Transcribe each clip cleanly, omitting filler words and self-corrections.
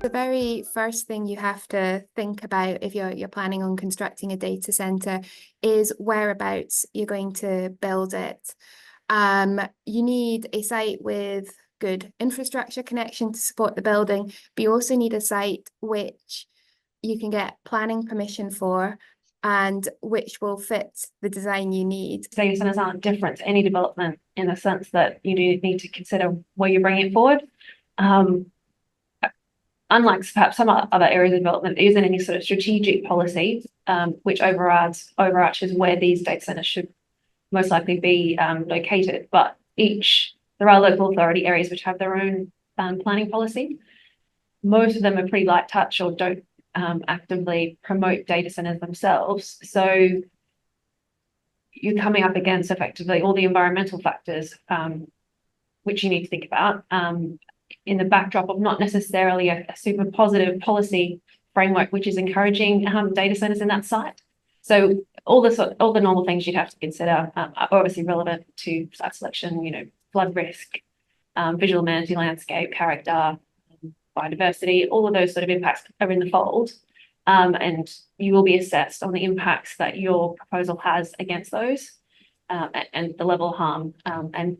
the very first thing you have to think about if you're planning on constructing a data center is whereabouts you're going to build it. You need a site with good infrastructure connection to support the building, but you also need a site which you can get planning permission for and which will fit the design you need. Data centers aren't different to any development in the sense that you do need to consider where you're bringing it forward. Unlike perhaps some other areas of development, there isn't any sort of strategic policy which overarches where these data centers should most likely be located. But there are local authority areas which have their own planning policy. Most of them are pretty light touch or don't actively promote data centers themselves. So you're coming up against effectively all the environmental factors which you need to think about in the backdrop of not necessarily a super positive policy framework which is encouraging data centers in that site. So all the normal things you'd have to consider are obviously relevant to site selection, flood risk, visual amenity landscape, character, biodiversity, all of those sort of impacts are in the fold. And you will be assessed on the impacts that your proposal has against those and the level of harm. And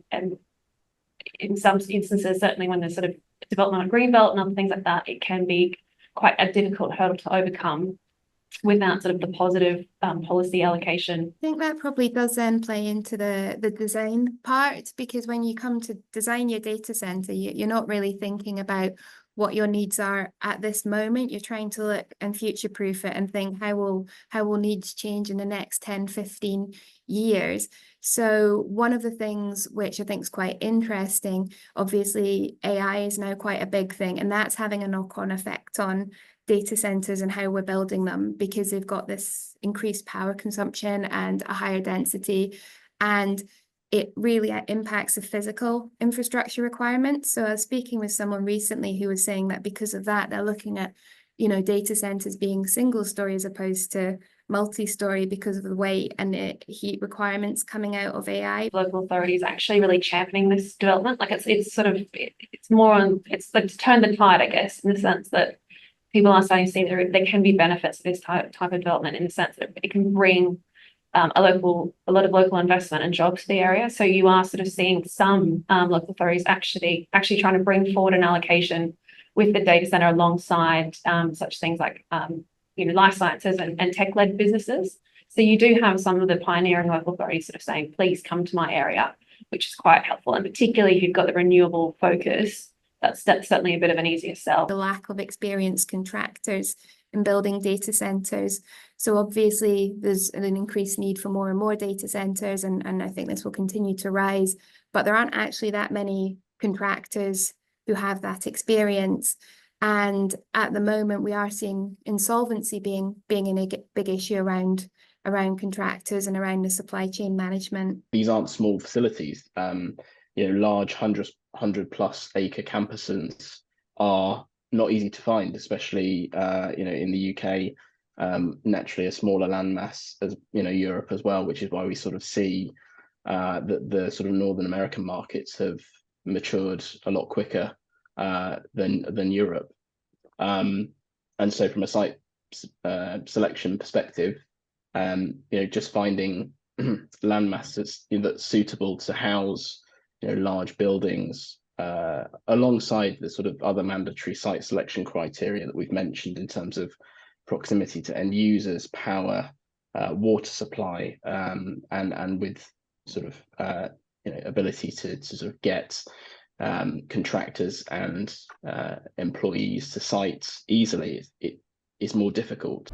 in some instances, certainly when there's sort of development on greenbelt and other things like that, it can be quite a difficult hurdle to overcome without sort of the positive policy allocation. I think that probably does then play into the design part, because when you come to design your data center, you're not really thinking about what your needs are at this moment. You're trying to look and future-proof it and think how will needs change in the next 10, 15 years. So one of the things which I think is quite interesting, obviously AI is now quite a big thing, and that's having a knock-on effect on data centers and how we're building them, because they've got this increased power consumption and a higher density, and it really impacts the physical infrastructure requirements. So I was speaking with someone recently who was saying that because of that, they're looking at, data centers being single story as opposed to multi-story because of the weight and the heat requirements coming out of AI. Local authorities actually really championing this development. Like it's like to turn the tide, I guess, in the sense that people are starting to see there can be benefits to this type of development, in the sense that it can bring a lot of local investment and jobs to the area. So you are sort of seeing some local authorities actually trying to bring forward an allocation with the data center alongside such things like life sciences and tech-led businesses. So you do have some of the pioneering local authorities sort of saying, please come to my area, which is quite helpful. And particularly if you've got the renewable focus, that's certainly a bit of an easier sell. The lack of experienced contractors in building data centers. So obviously there's an increased need for more and more data centers, and I think this will continue to rise, but there aren't actually that many contractors who have that experience. And at the moment we are seeing insolvency being a big issue around contractors and around the supply chain management. These aren't small facilities. Large 100+ acre campuses are not easy to find, especially in the UK. Naturally a smaller landmass as Europe as well, which is why we sort of see that the sort of Northern American markets have matured a lot quicker than Europe. And so from a site selection perspective, just finding land masses that's suitable to house large buildings alongside the sort of other mandatory site selection criteria that we've mentioned in terms of proximity to end users, power, water supply, and with sort of ability to sort of get contractors and employees to sites easily, it is more difficult.